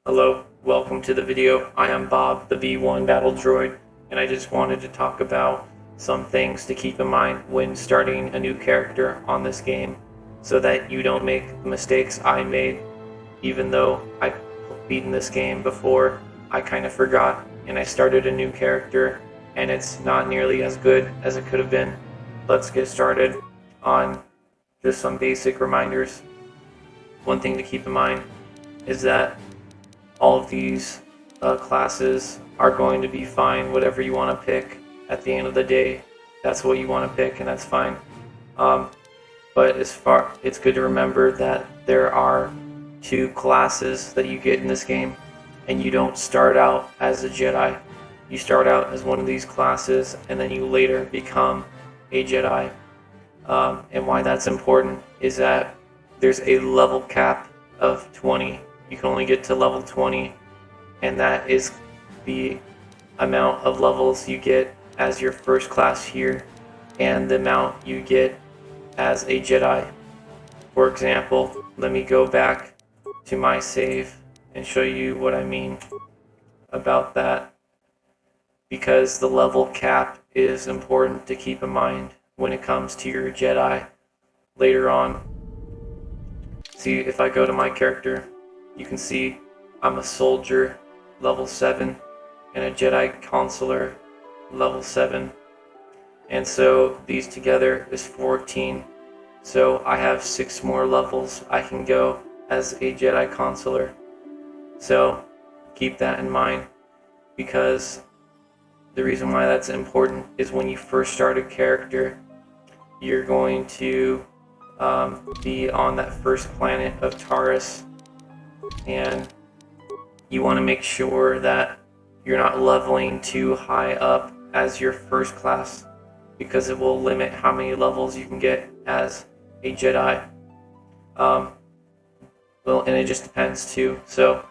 Hello, welcome to the video. I am Bob, the V1 Battle Droid, and I just wanted to talk about some things to keep in mind when starting a new character on this game so that you don't make the mistakes I made. Even though I've beaten this game before, I kind of forgot and I started a new character and it's not nearly as good as it could have been. Let's get started on just some basic reminders. One thing to keep in mind is that all of these classes are going to be fine. Whatever you want to pick at the end of the day, that's what you want to pick, and that's fine. But it's good to remember that there are two classes that you get in this game, and you don't start out as a Jedi. You start out as one of these classes, and then you later become a Jedi. And why that's important is that there's a level cap of 20. You can only get to level 20, and that is the amount of levels you get as your first class here and the amount you get as a Jedi. For example, let me go back to my save and show you what I mean about that, because the level cap is important to keep in mind when it comes to your Jedi later on. See, if I go to my character, you can see I'm a soldier level 7 and a Jedi consular level 7, and so these together is 14. So I have 6 more levels I can go as a Jedi consular. So keep that in mind, because the reason why that's important is when you first start a character, you're going to be on that first planet of Taurus, and you want to make sure that you're not leveling too high up as your first class, because it will limit how many levels you can get as a Jedi. Well, and it just depends too. So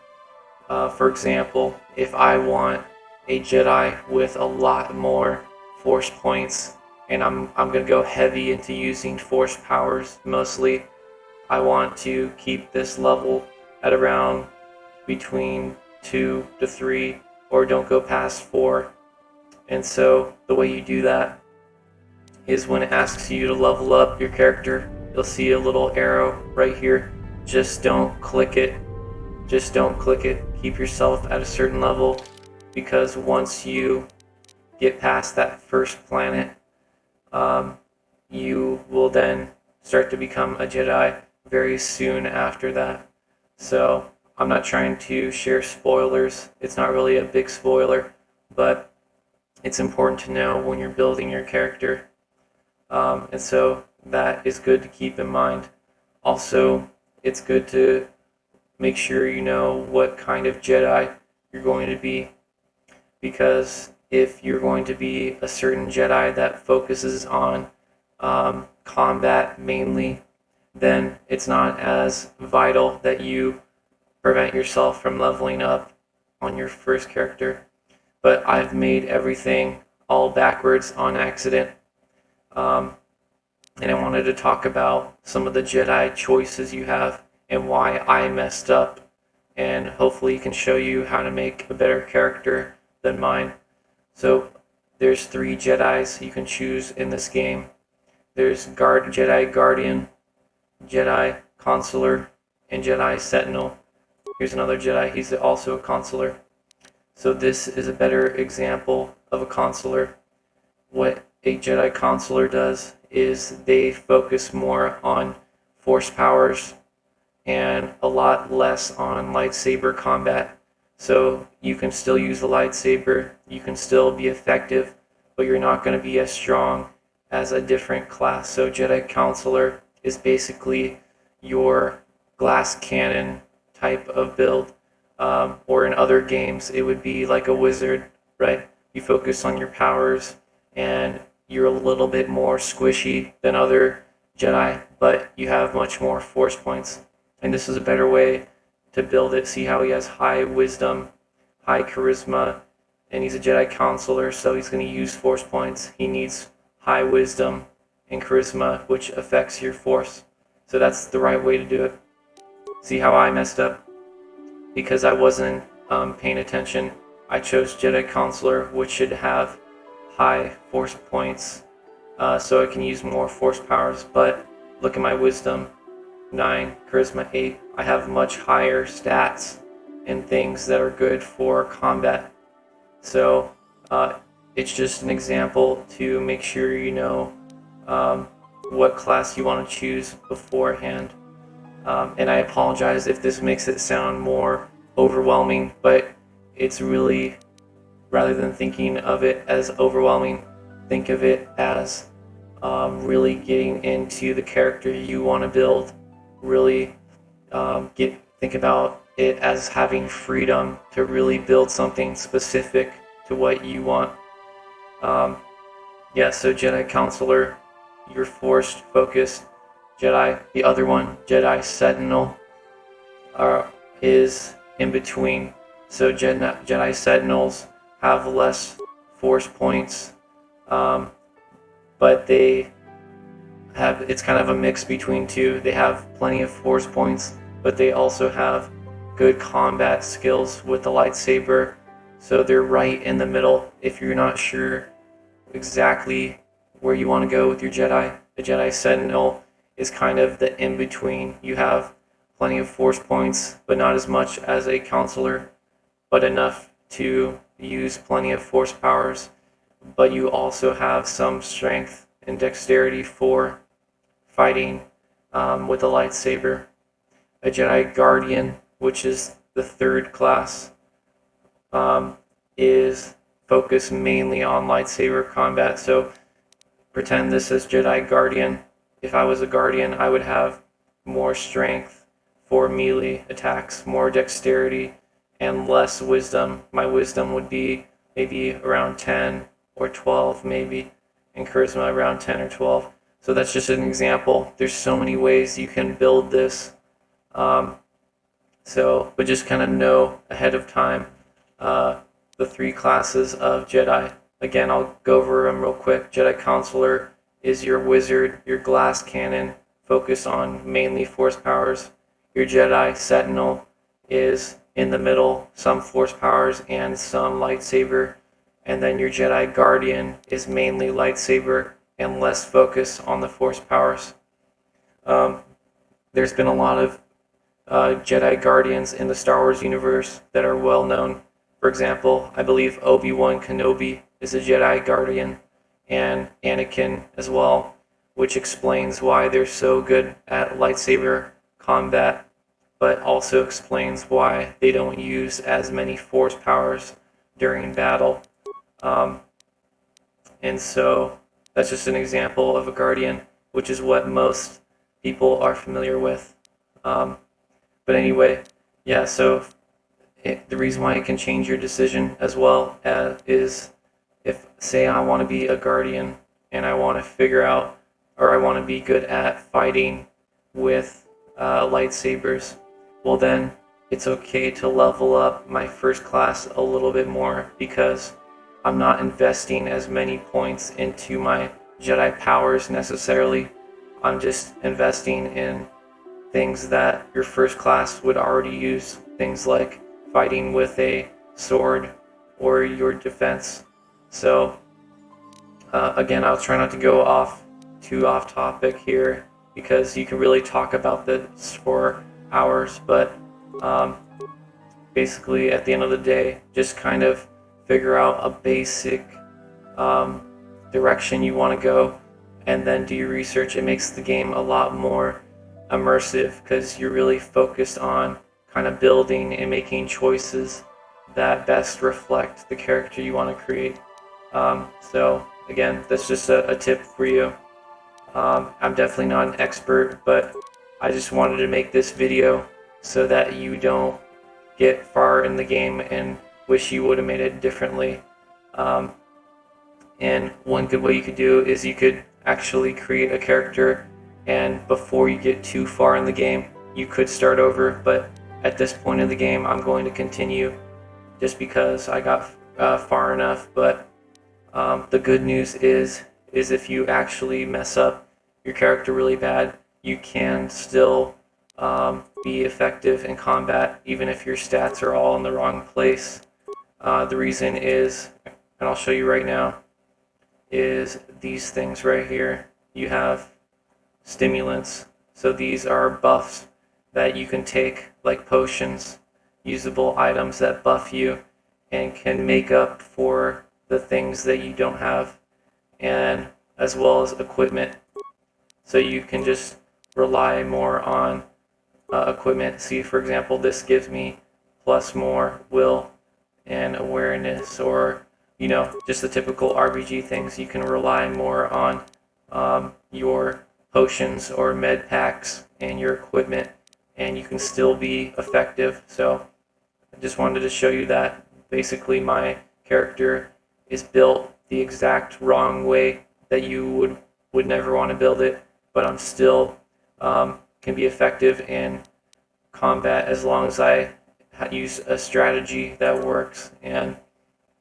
for example, if I want a Jedi with a lot more force points, and I'm gonna go heavy into using force powers mostly, I want to keep this level at around between 2 to 3, or don't go past 4. And so the way you do that is when it asks you to level up your character, you'll see a little arrow right here. Just don't click it. Just don't click it. Keep yourself at a certain level, because once you get past that first planet, you will then start to become a Jedi very soon after that. So I'm not trying to share spoilers. It's not really a big spoiler, but it's important to know when you're building your character. And so that is good to keep in mind. Also, it's good to make sure you know what kind of Jedi you're going to be, because if you're going to be a certain Jedi that focuses on combat mainly, then it's not as vital that you prevent yourself from leveling up on your first character. But I've made everything all backwards on accident, and I wanted to talk about some of the Jedi choices you have and why I messed up, and hopefully can show you how to make a better character than mine. So there's 3 Jedis you can choose in this game. There's Jedi Guardian, Jedi Consular, and Jedi Sentinel. Here's another Jedi, he's also a consular. So this is a better example of a consular. What a Jedi consular does is they focus more on force powers and a lot less on lightsaber combat. So you can still use the lightsaber, you can still be effective, but you're not going to be as strong as a different class. So Jedi Consular is basically your glass cannon type of build, or in other games it would be like a wizard, right? You focus on your powers and you're a little bit more squishy than other Jedi, but you have much more force points. And this is a better way to build it. See how he has high wisdom, high charisma, and he's a Jedi Consular, so he's going to use force points. He needs high wisdom and charisma, which affects your force. So that's the right way to do it. See how I messed up? because I wasn't paying attention, I chose Jedi Counselor, which should have high force points, so I can use more force powers. But look at my wisdom, 9, charisma 8. I have much higher stats and things that are good for combat. So it's just an example to make sure you know what class you want to choose beforehand. And I apologize if this makes it sound more overwhelming, but it's really, rather than thinking of it as overwhelming, think of it as really getting into the character you want to build. Really think about it as having freedom to really build something specific to what you want. Yeah, so Jedi Counselor, your forced focused Jedi. The other one, Jedi Sentinel, is in between. So Jedi Sentinels have less force points, but they have, it's kind of a mix between two. They have plenty of force points, but they also have good combat skills with the lightsaber. So they're right in the middle. If you're not sure exactly where you want to go with your Jedi, a Jedi Sentinel is kind of the in-between. You have plenty of force points, but not as much as a counselor, but enough to use plenty of force powers. But you also have some strength and dexterity for fighting with a lightsaber. A Jedi Guardian, which is the third class, is focused mainly on lightsaber combat. So pretend this is Jedi Guardian. If I was a Guardian, I would have more strength for melee attacks, more dexterity, and less wisdom. My wisdom would be maybe around 10 or 12 maybe, and charisma around 10 or 12. So that's just an example. There's so many ways you can build this. But just kind of know ahead of time the three classes of Jedi. Again, I'll go over them real quick. Jedi Counselor is your wizard, your glass cannon, focused on mainly force powers. Your Jedi Sentinel is in the middle, some force powers and some lightsaber. And then your Jedi Guardian is mainly lightsaber and less focus on the force powers. There's been a lot of Jedi Guardians in the Star Wars universe that are well known. For example, I believe Obi-Wan Kenobi is a Jedi Guardian, and Anakin as well, which explains why they're so good at lightsaber combat, but also explains why they don't use as many force powers during battle. And so that's just an example of a Guardian, which is what most people are familiar with. But anyway, yeah, so the reason why it can change your decision as well is if, say, I want to be a Guardian and I want to figure out, or I want to be good at fighting with lightsabers, well then it's okay to level up my first class a little bit more, because I'm not investing as many points into my Jedi powers necessarily. I'm just investing in things that your first class would already use, things like fighting with a sword or your defense. So again, I'll try not to go too off topic here, because you can really talk about this for hours, but basically at the end of the day, just kind of figure out a basic direction you want to go, and then do your research. It makes the game a lot more immersive, because you're really focused on kind of building and making choices that best reflect the character you want to create. So again, that's just a tip for you. I'm definitely not an expert, but I just wanted to make this video so that you don't get far in the game and wish you would have made it differently. And one good way you could do is you could actually create a character, and before you get too far in the game, you could start over. But at this point in the game, I'm going to continue just because I got far enough. But the good news is if you actually mess up your character really bad, you can still be effective in combat, even if your stats are all in the wrong place. The reason is, and I'll show you right now, is these things right here. You have stimulants. So these are buffs that you can take, like potions, usable items that buff you and can make up for the things that you don't have, and as well as equipment. So you can just rely more on equipment. See, for example, this gives me plus more will and awareness, or just the typical RBG things. You can rely more on your potions or med packs and your equipment, and you can still be effective. So I just wanted to show you that basically my character is built the exact wrong way that you would never want to build it, but I'm still can be effective in combat as long as I use a strategy that works. And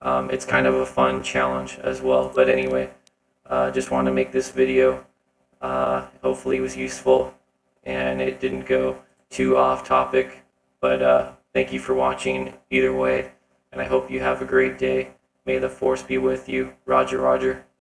it's kind of a fun challenge as well. But anyway, just want to make this video. Hopefully it was useful and it didn't go too off topic. But thank you for watching either way, and I hope you have a great day. May the force be with you. Roger, Roger.